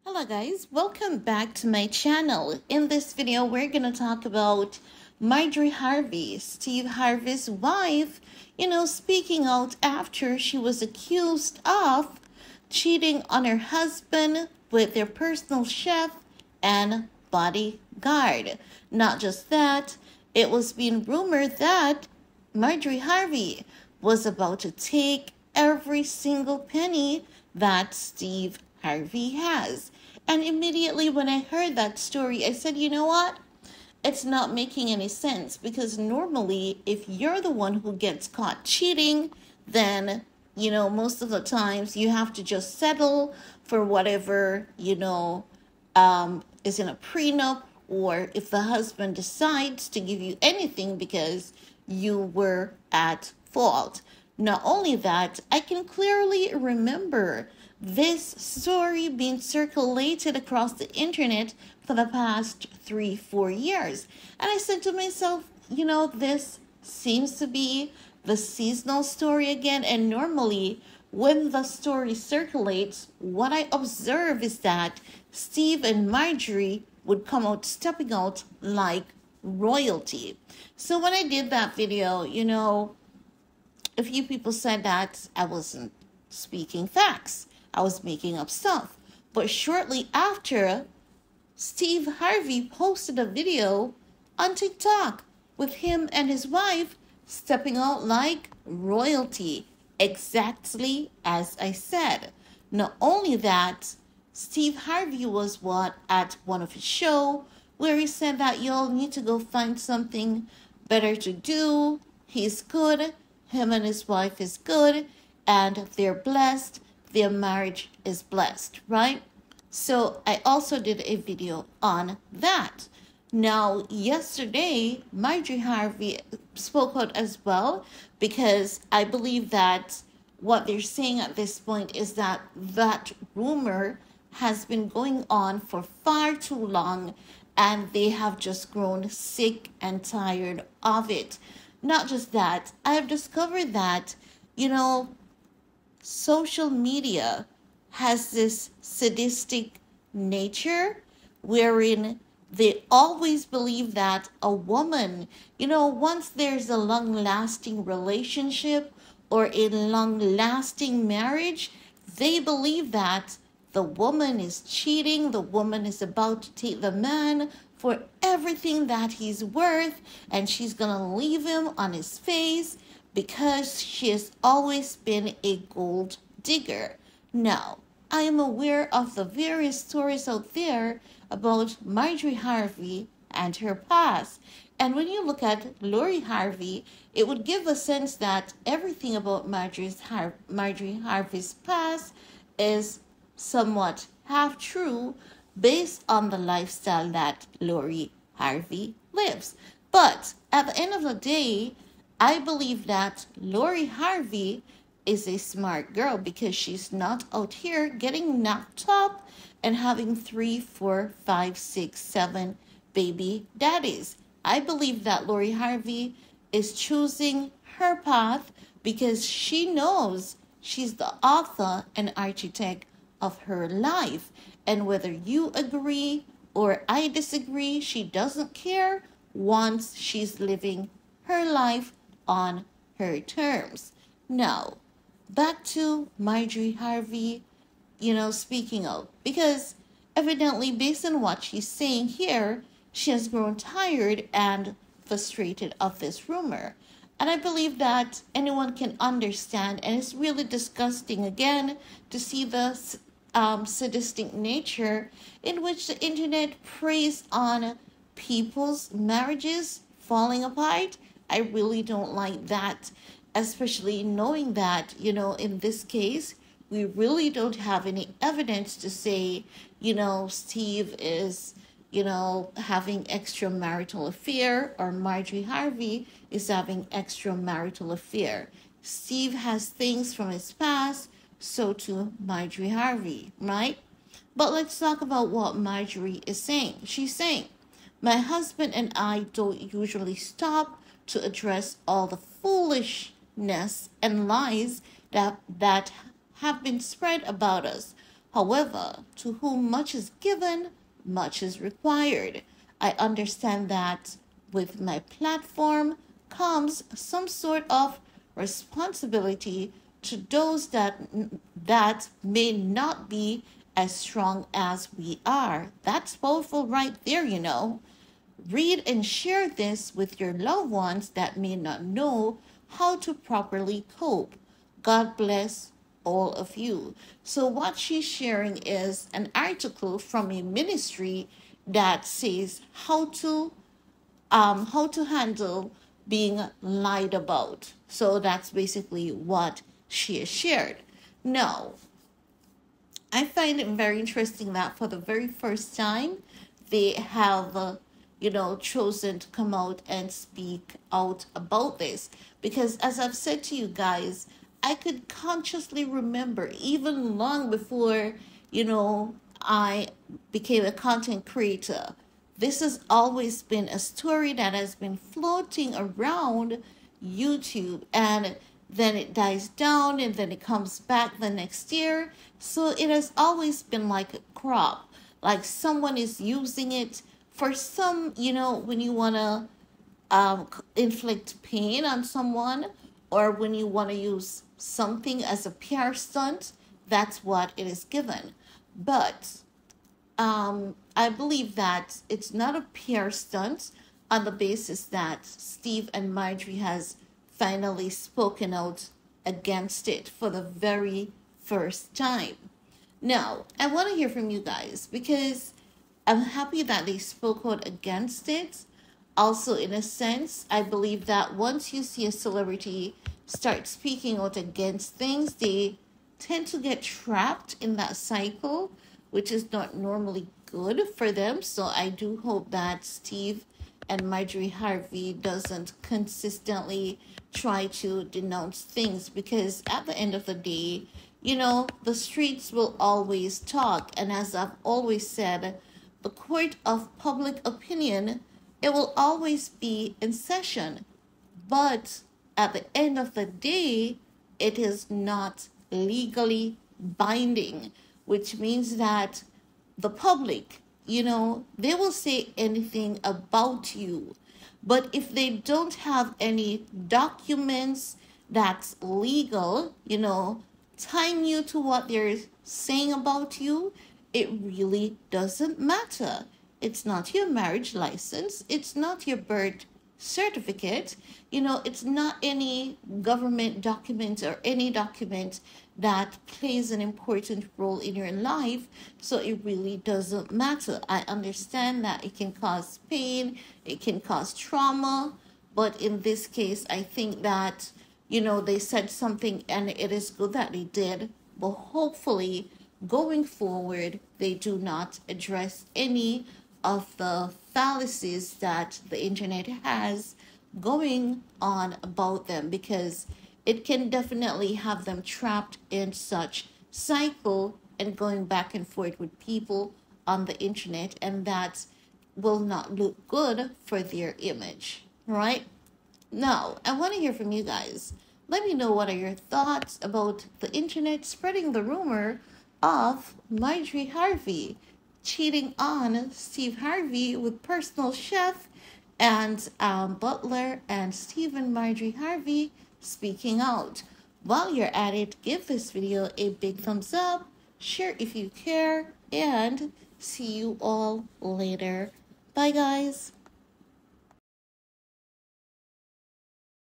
Hello guys, welcome back to my channel. In this video, we're going to talk about Majorie Harvey, Steve Harvey's wife, speaking out after she was accused of cheating on her husband with their personal chef and bodyguard. Not just that, it was being rumored that Majorie Harvey was about to take every single penny that Steve Harvey has. And immediately when I heard that story, I said, you know what? It's not making any sense, because normally if you're the one who gets caught cheating, then, most of the times you have to just settle for whatever, is in a prenup, or if the husband decides to give you anything because you were at fault. Not only that, I can clearly remember this story being circulated across the internet for the past 3-4 years. And I said to myself, this seems to be the seasonal story again. And normally when the story circulates, what I observe is that Steve and Marjorie would come out stepping out like royalty. So when I did that video, a few people said that I wasn't speaking facts. I was making up stuff. But shortly after, Steve Harvey posted a video on TikTok with him and his wife stepping out like royalty, exactly as I said. Not only that, Steve Harvey was at one of his shows where he said that y'all need to go find something better to do. He's good. Him and his wife is good, and they're blessed. Their marriage is blessed, right? So I also did a video on that. Now, yesterday, Majorie Harvey spoke out as well, because I believe that what they're saying at this point is that that rumor has been going on for far too long, and they have just grown sick and tired of it. Not just that, I have discovered that, social media has this sadistic nature wherein they always believe that a woman, once there's a long-lasting relationship or a long-lasting marriage, they believe that the woman is cheating, the woman is about to take the man for everything that he's worth, and she's gonna leave him on his face because she has always been a gold digger. Now, I am aware of the various stories out there about Majorie Harvey and her past. And when you look at loriharvey, it would give a sense that everything about Majorie Harvey's past is somewhat half true based on the lifestyle that loriharvey lives. But at the end of the day, I believe that loriharvey is a smart girl, because she's not out here getting knocked up and having 3, 4, 5, 6, 7 baby daddies. I believe that loriharvey is choosing her path because she knows she's the author and architect of her life. And whether you agree or I disagree, she doesn't care once she's living her life on her terms. Now, back to Majorie Harvey, speaking out, because evidently based on what she's saying here, she has grown tired and frustrated of this rumor. And I believe that anyone can understand, and it's really disgusting again to see the sadistic nature in which the internet preys on people's marriages falling apart. I really don't like that, especially knowing that, in this case, we really don't have any evidence to say, Steve is, having extramarital affair, or Majorie Harvey is having extramarital affair. Steve has things from his past, so too Majorie Harvey, right? But let's talk about what Majorie is saying. She's saying, my husband and I don't usually stop to address all the foolishness and lies that have been spread about us. However, to whom much is given, much is required. I understand that with my platform comes some sort of responsibility to those that may not be as strong as we are. That's powerful right there, you know. Read and share this with your loved ones that may not know how to properly cope. God bless all of you. So what she's sharing is an article from a ministry that says how to handle being lied about. So that's basically what she has shared. Now, I find it very interesting that for the very first time, they have, chosen to come out and speak out about this. Because as I've said to you guys, I could consciously remember even long before, I became a content creator. This has always been a story that has been floating around YouTube, and then it dies down and then it comes back the next year. So it has always been like a crop, like someone is using it for some, when you want to inflict pain on someone, or when you want to use something as a PR stunt. That's what it is given. But I believe that it's not a PR stunt on the basis that Steve and Marjorie has finally spoken out against it for the very first time. Now, I want to hear from you guys because I'm happy that they spoke out against it. Also, in a sense, I believe that once you see a celebrity start speaking out against things, they tend to get trapped in that cycle, which is not normally good for them. So I do hope that Steve and Majorie Harvey doesn't consistently try to denounce things, because at the end of the day, the streets will always talk. And as I've always said, the court of public opinion, it will always be in session. But at the end of the day, it is not legally binding, which means that the public, they will say anything about you. But if they don't have any documents that's legal, tying you to what they're saying about you, it really doesn't matter. It's not your marriage license. It's not your birth certificate. It's not any government document or any document that plays an important role in your life. So it really doesn't matter. I understand that it can cause pain, it can cause trauma, but in this case, I think that, they said something and it is good that they did, but hopefully going forward, they do not address any of the fallacies that the internet has going on about them, because it can definitely have them trapped in such cycle and going back and forth with people on the internet, and that will not look good for their image, right? Now, I want to hear from you guys. Let me know, what are your thoughts about the internet spreading the rumor of Majorie Harvey cheating on Steve Harvey with personal chef and butler, and Steve and Majorie Harvey speaking out. While you're at it, give this video a big thumbs up, share if you care, and see you all later. Bye, guys.